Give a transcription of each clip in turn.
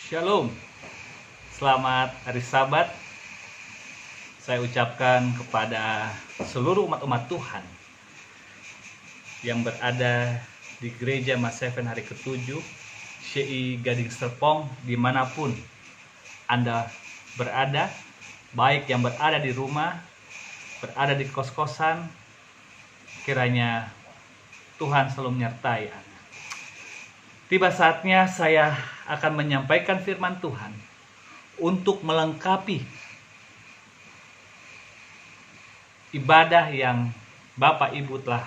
Shalom, selamat hari Sabat. Saya ucapkan kepada seluruh umat-umat Tuhan yang berada di gereja Mas Seven hari ke-7 CI Gading Serpong, dimanapun Anda berada, baik yang berada di rumah, berada di kos-kosan, kiranya Tuhan selalu menyertai Anda. Tiba saatnya saya akan menyampaikan firman Tuhan untuk melengkapi ibadah yang Bapak Ibu telah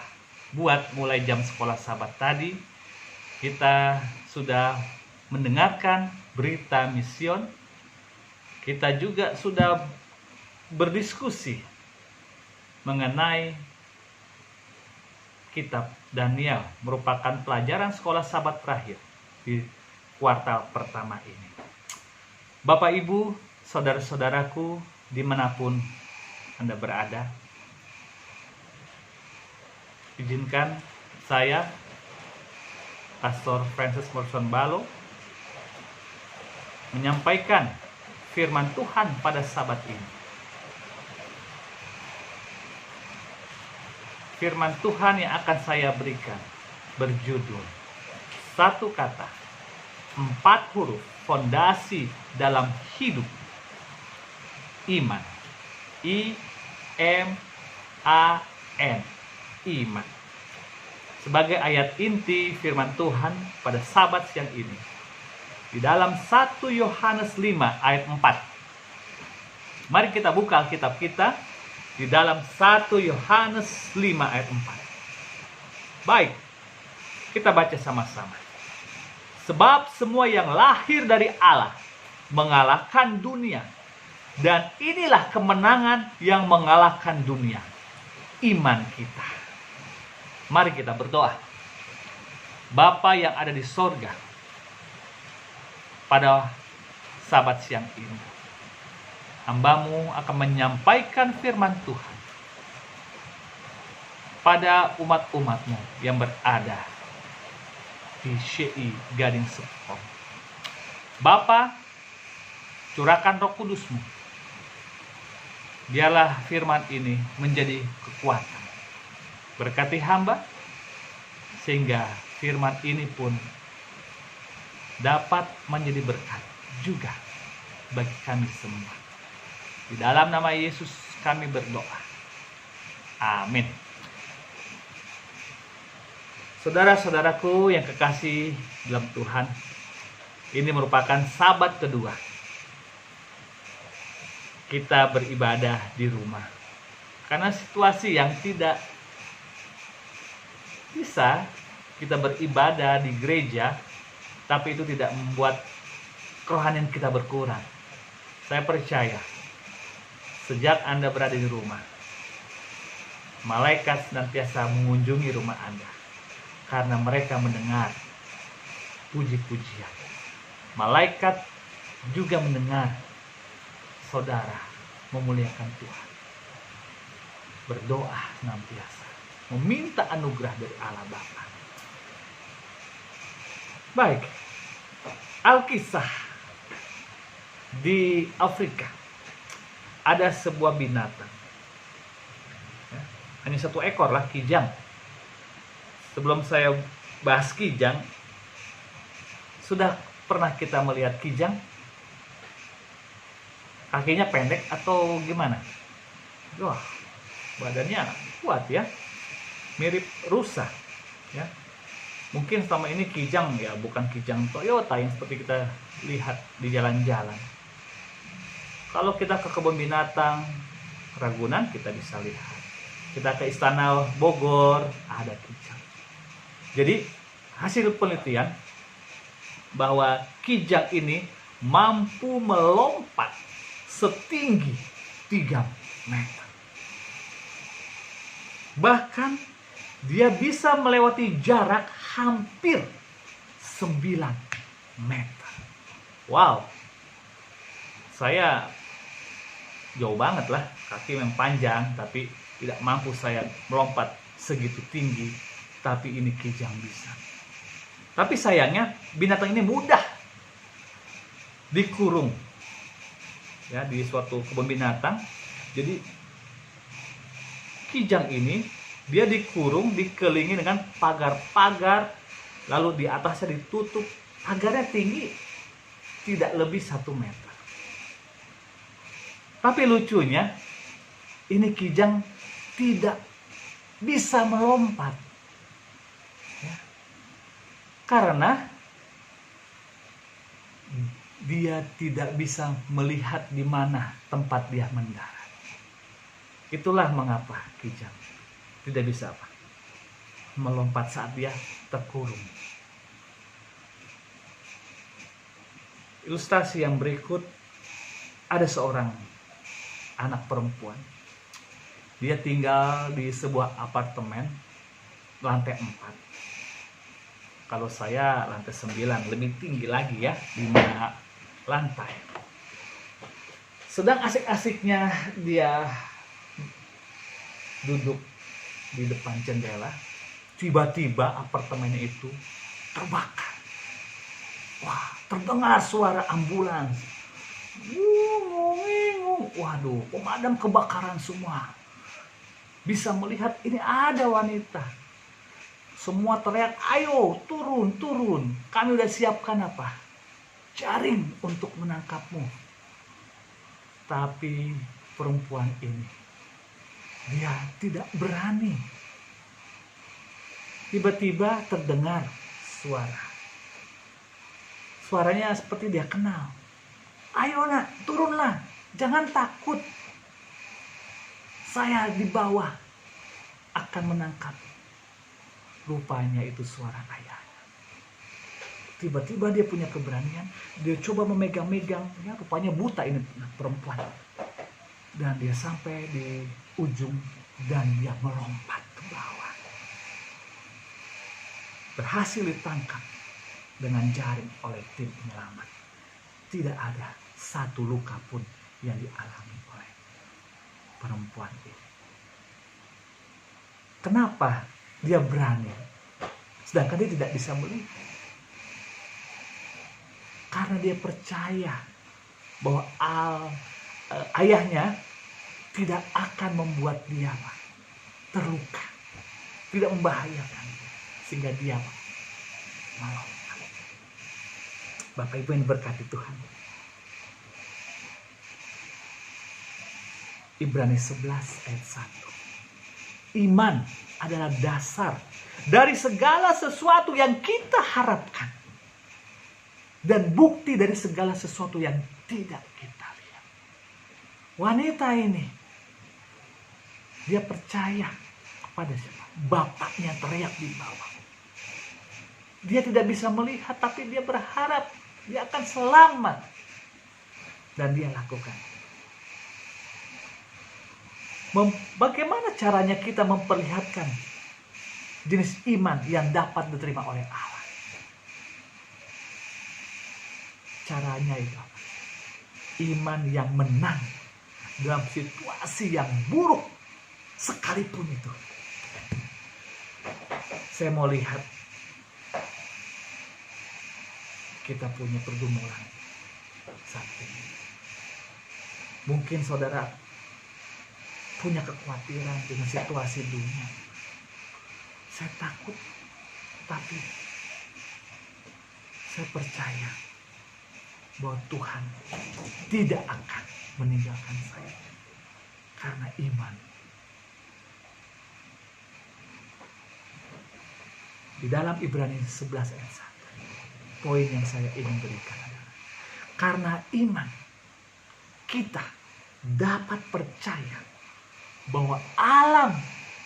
buat mulai jam sekolah Sabat tadi. Kita sudah mendengarkan berita mision. Kita juga sudah berdiskusi mengenai kitab Daniel, merupakan pelajaran sekolah Sabat terakhir di kuartal pertama ini. Bapak Ibu, saudara-saudaraku dimanapun Anda berada, izinkan saya, Pastor Francis Morrison Balo, menyampaikan firman Tuhan pada Sabat ini. Firman Tuhan yang akan saya berikan berjudul satu kata, 4 huruf, fondasi dalam hidup, iman. I-M-A-N, iman. Sebagai ayat inti firman Tuhan pada Sabat siang ini, di dalam 1 Yohanes 5 ayat 4. Mari kita buka Alkitab kita di dalam 1 Yohanes 5 ayat 4. Baik, kita baca sama-sama. Sebab semua yang lahir dari Allah mengalahkan dunia, dan inilah kemenangan yang mengalahkan dunia, iman kita. Mari kita berdoa. Bapa yang ada di sorga, pada Sabat siang ini, hamba-Mu akan menyampaikan firman Tuhan pada umat-umat-Mu yang berada di CI Gading Serpong. Bapa, curahkan Roh Kudus-Mu. Biarlah firman ini menjadi kekuatan. Berkati hamba, sehingga firman ini pun dapat menjadi berkat juga bagi kami semua. Di dalam nama Yesus kami berdoa. Amin. Saudara-saudaraku yang kekasih dalam Tuhan, ini merupakan Sabat kedua kita beribadah di rumah. Karena situasi yang tidak bisa kita beribadah di gereja, tapi itu tidak membuat kerohanian kita berkurang. Saya percaya, sejak Anda berada di rumah, malaikat senantiasa mengunjungi rumah Anda, karena mereka mendengar puji-pujian. Malaikat juga mendengar saudara memuliakan Tuhan, berdoa senantiasa, meminta anugerah dari Allah Bapa. Baik, Alkisah di Afrika ada sebuah binatang, hanya 1 ekor lah, kijang. Sebelum saya bahas kijang, sudah pernah kita melihat kijang? Kakinya pendek atau gimana? Wah, badannya kuat ya, mirip rusa ya. Mungkin selama ini kijang ya bukan kijang Toyota yang seperti kita lihat di jalan-jalan. Kalau kita ke kebun binatang Ragunan, kita bisa lihat. Kita ke Istana Bogor, ada kijang. Jadi hasil penelitian bahwa kijang ini mampu melompat setinggi 3 meter. Bahkan dia bisa melewati jarak hampir 9 meter. Wow. Saya jauh banget lah, kaki memang panjang, tapi tidak mampu saya melompat segitu tinggi. Tapi ini kijang bisa. Tapi sayangnya binatang ini mudah dikurung ya di suatu kebun binatang. Jadi kijang ini dia dikurung, dikelilingi dengan pagar-pagar, lalu di atasnya ditutup. Pagarnya tinggi tidak lebih 1 meter. Tapi lucunya ini kijang tidak bisa melompat ya, karena dia tidak bisa melihat di mana tempat dia mendarat. Itulah mengapa kijang tidak bisa melompat saat dia terkurung. Ilustrasi yang berikut, ada seorang anak perempuan. Dia tinggal di sebuah apartemen lantai 4. Kalau saya lantai 9, lebih tinggi lagi ya, 5 lantai. Sedang asik-asiknya dia duduk di depan jendela, tiba-tiba apartemennya itu terbakar. Wah, terdengar suara ambulans. Waduh, pemadam kebakaran semua bisa melihat ini ada wanita. Semua teriak, ayo turun, turun. Kami udah siapkan jaring untuk menangkapmu. Tapi perempuan ini, dia tidak berani. Tiba-tiba terdengar suara. Suaranya seperti dia kenal. Ayo nak, turunlah. Jangan takut. Saya di bawah akan menangkap. Rupanya itu suara ayahnya. Tiba-tiba dia punya keberanian. Dia coba memegang-megang. Ya, rupanya buta ini perempuan. Dan dia sampai di ujung. Dan dia melompat ke bawah. Berhasil ditangkap dengan jaring oleh tim penyelamat. Tidak ada satu luka pun yang dialami oleh perempuan ini. Kenapa dia berani? Sedangkan dia tidak bisa melihat. Karena dia percaya bahwa ayahnya tidak akan membuat dia terluka. Tidak membahayakan. Sehingga dia melompat. Bapak Ibu yang diberkati Tuhan. Ibrani 11 ayat 1. Iman adalah dasar dari segala sesuatu yang kita harapkan. Dan bukti dari segala sesuatu yang tidak kita lihat. Wanita ini, dia percaya kepada siapa? Bapaknya teriak di bawah. Dia tidak bisa melihat, tapi dia berharap dia akan selamat. Dan dia lakukan. Bagaimana caranya kita memperlihatkan jenis iman yang dapat diterima oleh Allah? Caranya itu iman yang menang dalam situasi yang buruk sekalipun itu. Saya mau lihat kita punya pergumulan saat ini. Mungkin saudara punya kekhawatiran dengan situasi dunia. Saya takut, tapi saya percaya bahwa Tuhan tidak akan meninggalkan saya karena iman. Di dalam Ibrani 11 ayat 1, poin yang saya ingin berikan adalah karena iman kita dapat percaya bahwa alam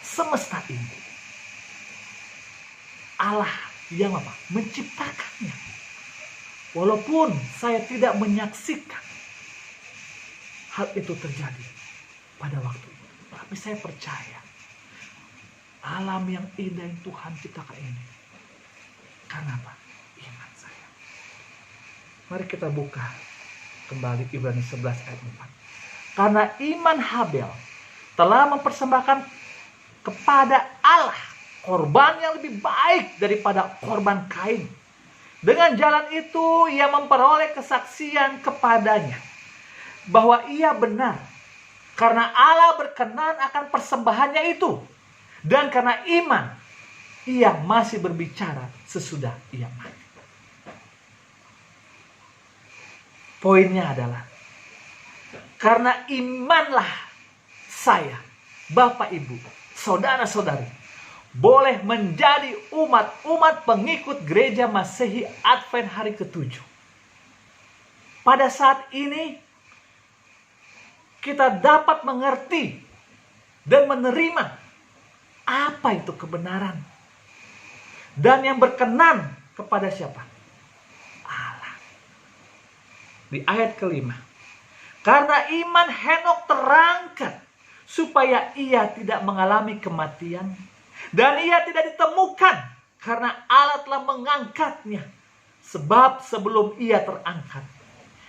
semesta ini Allah yang menciptakannya. Walaupun saya tidak menyaksikan hal itu terjadi pada waktu itu, tapi saya percaya alam yang indah yang Tuhan ciptakan ini karena iman saya. Mari kita buka kembali Ibrani 11 ayat 4. Karena iman Habel telah mempersembahkan kepada Allah korban yang lebih baik daripada korban Kain. Dengan jalan itu ia memperoleh kesaksian kepadanya bahwa ia benar, karena Allah berkenan akan persembahannya itu. Dan karena iman, ia masih berbicara sesudah ia mati. Poinnya adalah, karena imanlah saya, Bapak Ibu, saudara-saudari, boleh menjadi umat pengikut gereja Masehi Advent hari ke-7. Pada saat ini, kita dapat mengerti dan menerima apa itu kebenaran. Dan yang berkenan kepada siapa? Allah. Di ayat ke-5. Karena iman Henokh terangkat supaya ia tidak mengalami kematian. Dan ia tidak ditemukan karena Allah telah mengangkatnya. Sebab sebelum ia terangkat,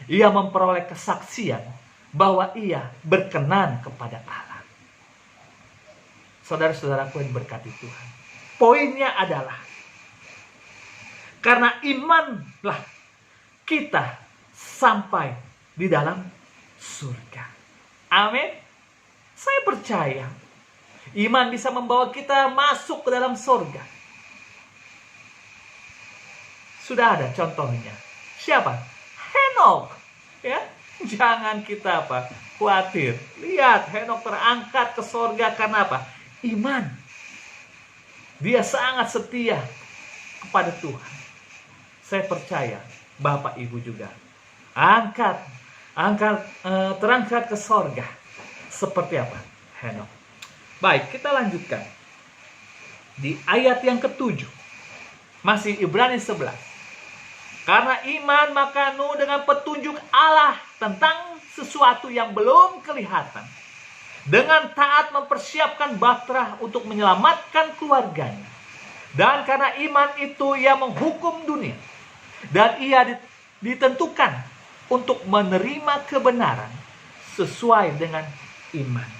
ia memperoleh kesaksian bahwa ia berkenan kepada Allah. Saudara-saudaraku yang diberkati Tuhan, poinnya adalah, karena imanlah kita sampai di dalam surga. Amin. Saya percaya iman bisa membawa kita masuk ke dalam surga. Sudah ada contohnya. Siapa? Henokh. Ya, jangan kita khawatir. Lihat, Henokh terangkat ke surga karena apa? Iman. Dia sangat setia kepada Tuhan. Saya percaya Bapak Ibu juga terangkat ke sorga seperti apa? Henokh. Baik, kita lanjutkan di ayat yang ke-7, masih Ibrani 11. Karena iman maka Nuh dengan petunjuk Allah tentang sesuatu yang belum kelihatan, dengan taat mempersiapkan bahtera untuk menyelamatkan keluarganya. Dan karena iman itu ia menghukum dunia. Dan ia ditentukan untuk menerima kebenaran sesuai dengan imannya.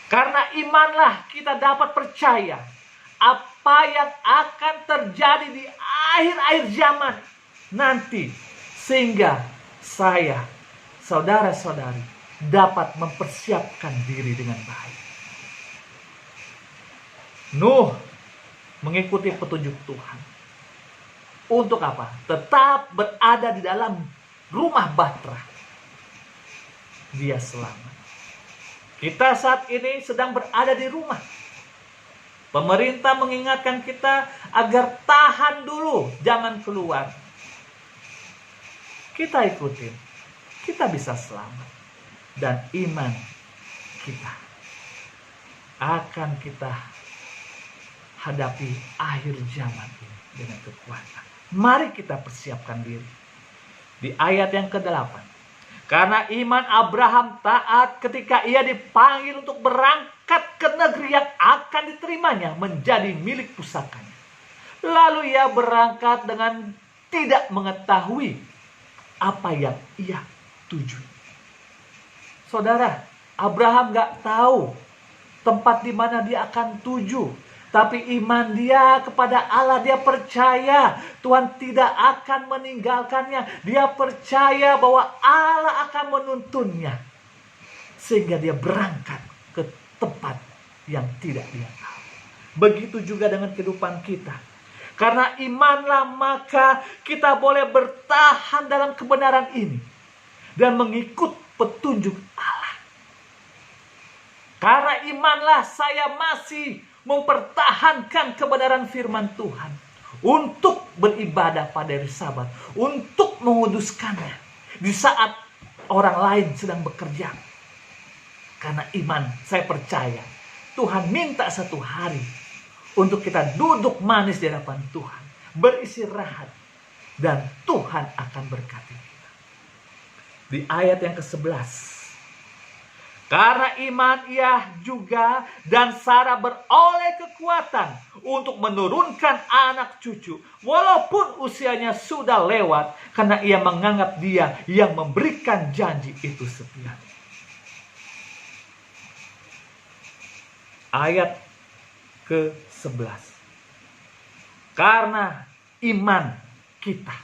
Karena imanlah kita dapat percaya apa yang akan terjadi di akhir-akhir zaman nanti. Sehingga saya, saudara-saudari, dapat mempersiapkan diri dengan baik. Nuh mengikuti petunjuk Tuhan. Untuk apa? Tetap berada di dalam rumah bahtera. Dia selamat. Kita saat ini sedang berada di rumah. Pemerintah mengingatkan kita agar tahan dulu, jangan keluar. Kita ikutin. Kita bisa selamat. Dan iman kita akan kita hadapi akhir zaman ini dengan kekuatan. Mari kita persiapkan diri. Di ayat yang ke-8. Karena iman Abraham taat ketika ia dipanggil untuk berangkat ke negeri yang akan diterimanya menjadi milik pusakanya. Lalu ia berangkat dengan tidak mengetahui apa yang ia tuju. Saudara, Abraham gak tahu tempat di mana dia akan tuju. Tapi iman dia kepada Allah, dia percaya Tuhan tidak akan meninggalkannya. Dia percaya bahwa Allah akan menuntunnya. Sehingga dia berangkat ke tempat yang tidak dia tahu. Begitu juga dengan kehidupan kita. Karena imanlah maka kita boleh bertahan dalam kebenaran ini. Dan mengikut petunjuk Allah. Karena imanlah saya masih mempertahankan kebenaran firman Tuhan. Untuk beribadah pada hari Sabat. Untuk menguduskannya. Di saat orang lain sedang bekerja. Karena iman saya percaya. Tuhan minta satu hari. Untuk kita duduk manis di hadapan Tuhan. Beristirahat. Dan Tuhan akan berkati kita. Di ayat yang ke-11. Karena iman ia juga dan Sarah beroleh kekuatan untuk menurunkan anak cucu. Walaupun usianya sudah lewat. Karena ia menganggap dia yang memberikan janji itu setia. Ayat ke-11. Karena iman kita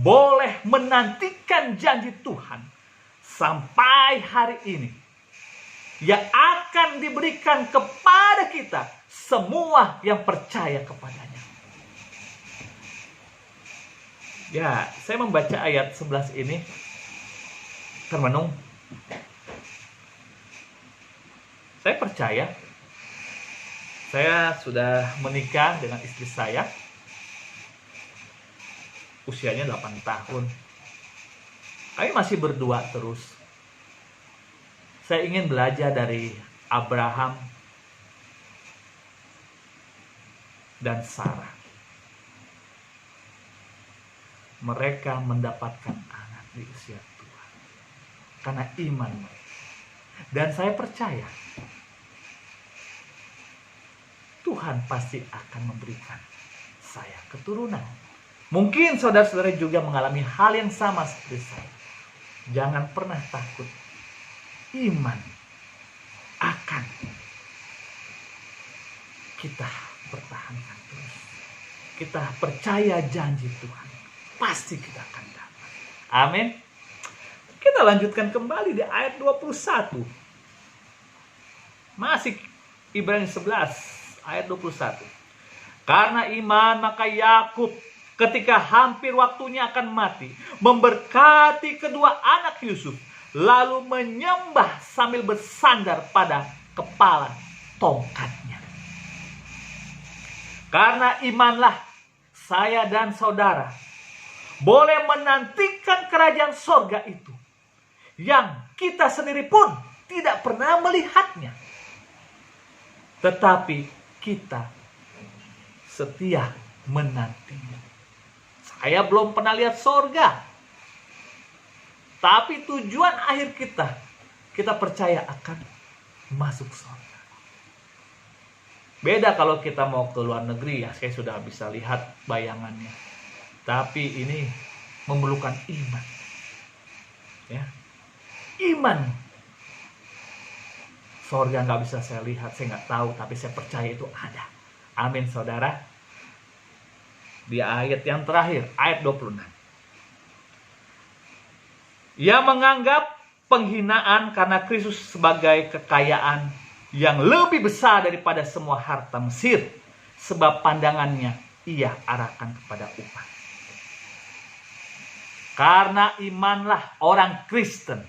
boleh menantikan janji Tuhan sampai hari ini yang akan diberikan kepada kita semua yang percaya kepadanya. Ya, saya membaca ayat 11 ini termenung. Saya percaya saya sudah menikah dengan istri saya. Usianya 8 tahun. Kami masih berdua terus. Saya ingin belajar dari Abraham dan Sarah. Mereka mendapatkan anak di usia tua karena iman mereka. Dan saya percaya Tuhan pasti akan memberikan saya keturunan. Mungkin saudara-saudara juga mengalami hal yang sama seperti saya. Jangan pernah takut. Iman akan kita pertahankan terus. Kita percaya janji Tuhan. Pasti kita akan dapat. Amin. Kita lanjutkan kembali di ayat 21. Masih Ibrani 11 ayat 21. Karena iman maka Yakub ketika hampir waktunya akan mati memberkati kedua anak Yusuf, lalu menyembah sambil bersandar pada kepala tongkatnya. Karena imanlah saya dan saudara boleh menantikan kerajaan sorga itu, yang kita sendiri pun tidak pernah melihatnya. Tetapi kita setia menantinya. Saya belum pernah lihat sorga. Tapi tujuan akhir kita percaya akan masuk surga. Beda kalau kita mau ke luar negeri, ya saya sudah bisa lihat bayangannya. Tapi ini memerlukan iman. Ya, iman. Surga nggak bisa saya lihat, saya nggak tahu, tapi saya percaya itu ada. Amin, saudara. Di ayat yang terakhir, ayat 26. Ia menganggap penghinaan karena Kristus sebagai kekayaan yang lebih besar daripada semua harta Mesir, sebab pandangannya ia arahkan kepada upah. Karena imanlah orang Kristen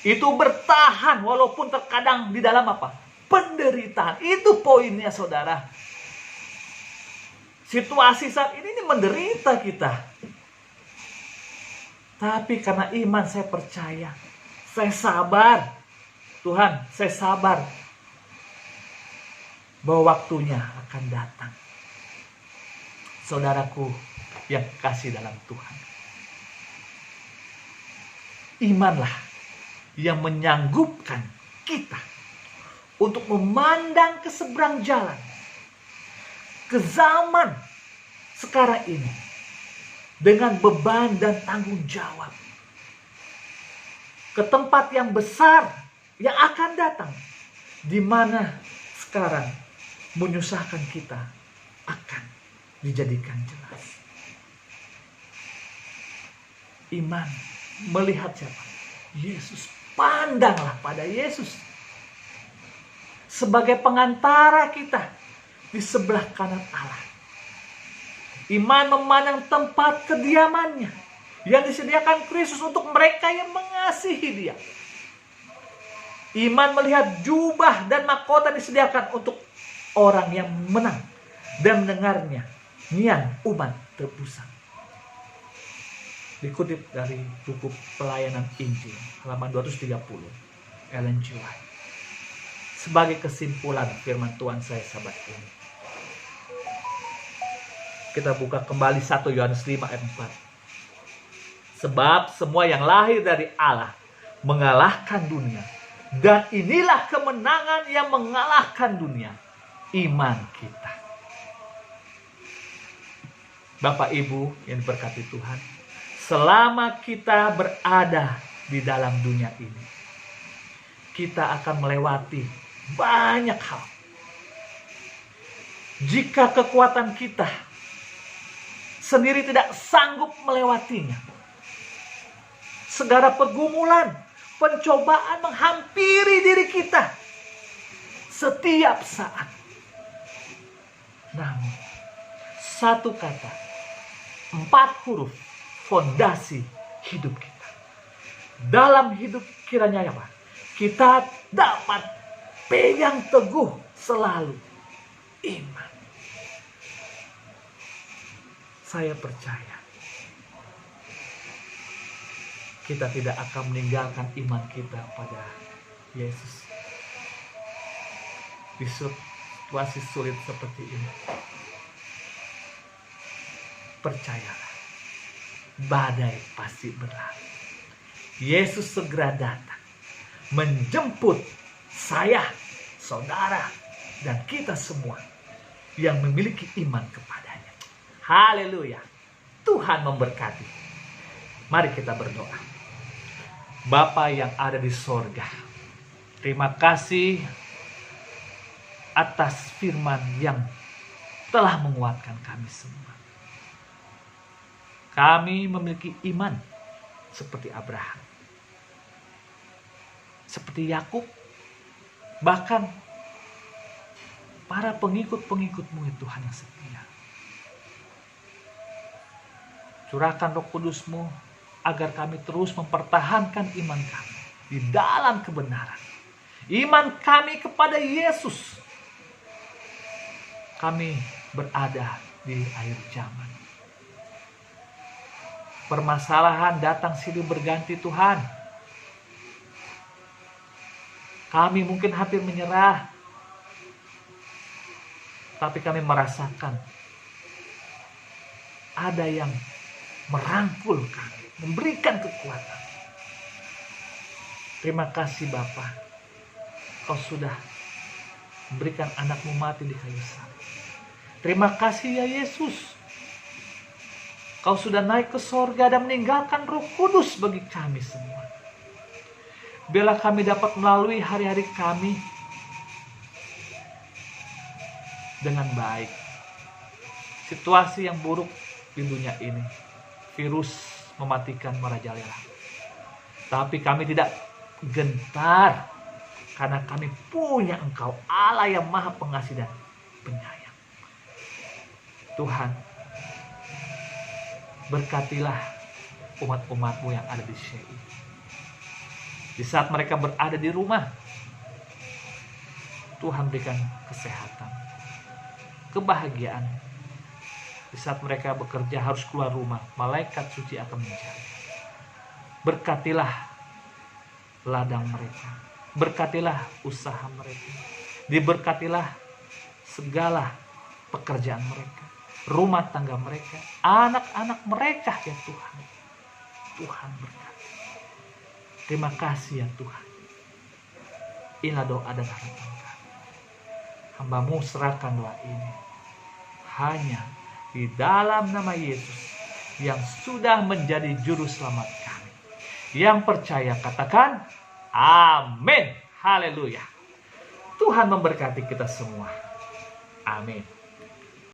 itu bertahan walaupun terkadang di dalam apa? Penderitaan. Itu poinnya, saudara. Situasi saat ini menderita kita. Tapi karena iman saya percaya. Saya sabar. Tuhan, saya sabar. Bahwa waktunya akan datang. Saudaraku yang kasih dalam Tuhan. Imanlah yang menyanggupkan kita untuk memandang ke seberang jalan. Ke zaman sekarang ini. Dengan beban dan tanggung jawab. Ke tempat yang besar yang akan datang. Di mana sekarang menyusahkan kita akan dijadikan jelas. Iman melihat siapa? Yesus. Pandanglah pada Yesus. Sebagai pengantara kita di sebelah kanan Allah. Iman memandang tempat kediamannya yang disediakan Kristus untuk mereka yang mengasihi Dia. Iman melihat jubah dan mahkota disediakan untuk orang yang menang dan mendengarnya nyian umat terpusat. Dikutip dari buku Pelayanan Injil halaman 230 Ellen G. White. Sebagai kesimpulan firman Tuhan saya sahabat ini, kita buka kembali 1 Yohanes 5 ayat 4. Sebab semua yang lahir dari Allah mengalahkan dunia. Dan inilah kemenangan yang mengalahkan dunia. Iman kita. Bapak Ibu yang diberkati Tuhan. Selama kita berada di dalam dunia ini. Kita akan melewati banyak hal. Jika kekuatan kita sendiri tidak sanggup melewatinya. Segala pergumulan, pencobaan menghampiri diri kita setiap saat. Namun, satu kata, 4 huruf, fondasi hidup kita. Dalam hidup kiranya apa? Kita dapat pegang teguh selalu iman. Saya percaya kita tidak akan meninggalkan iman kita pada Yesus di situasi sulit seperti ini. Percayalah, badai pasti berlalu. Yesus segera datang menjemput saya, saudara, dan kita semua yang memiliki iman kepadanya. Haleluya. Tuhan memberkati. Mari kita berdoa. Bapa yang ada di sorga, terima kasih atas firman yang telah menguatkan kami semua. Kami memiliki iman seperti Abraham, seperti Yakub, bahkan para pengikut-pengikut-Mu Tuhan yang setia. Curahkan Roh Kudus-Mu agar kami terus mempertahankan iman kami di dalam kebenaran. Iman kami kepada Yesus. Kami berada di akhir zaman. Permasalahan datang silih berganti Tuhan. Kami mungkin hampir menyerah. Tapi kami merasakan ada yang merangkul kami, memberikan kekuatan. Terima kasih Bapa, Kau sudah memberikan anak-Mu mati di kayu salib. Terima kasih ya Yesus, Kau sudah naik ke sorga dan meninggalkan Roh Kudus bagi kami semua. Biarlah kami dapat melalui hari-hari kami dengan baik. Situasi yang buruk di dunia ini, virus mematikan merajalela. Tapi kami tidak gentar karena kami punya Engkau, Allah yang Maha Pengasih dan Penyayang. Tuhan, berkatilah umat-umat-Mu yang ada di Syekh. Di saat mereka berada di rumah, Tuhan berikan kesehatan, kebahagiaan. Di saat mereka bekerja harus keluar rumah, malaikat suci akan menjaga. Berkatilah ladang mereka, berkatilah usaha mereka, diberkatilah segala pekerjaan mereka, rumah tangga mereka, anak-anak mereka ya Tuhan. Tuhan berkati. Terima kasih ya Tuhan. Inilah doa dan harapan kami. Hamba-Mu serahkan doa ini hanya di dalam nama Yesus yang sudah menjadi juru selamat kami. Yang percaya katakan amin. Haleluya. Tuhan memberkati kita semua. Amin.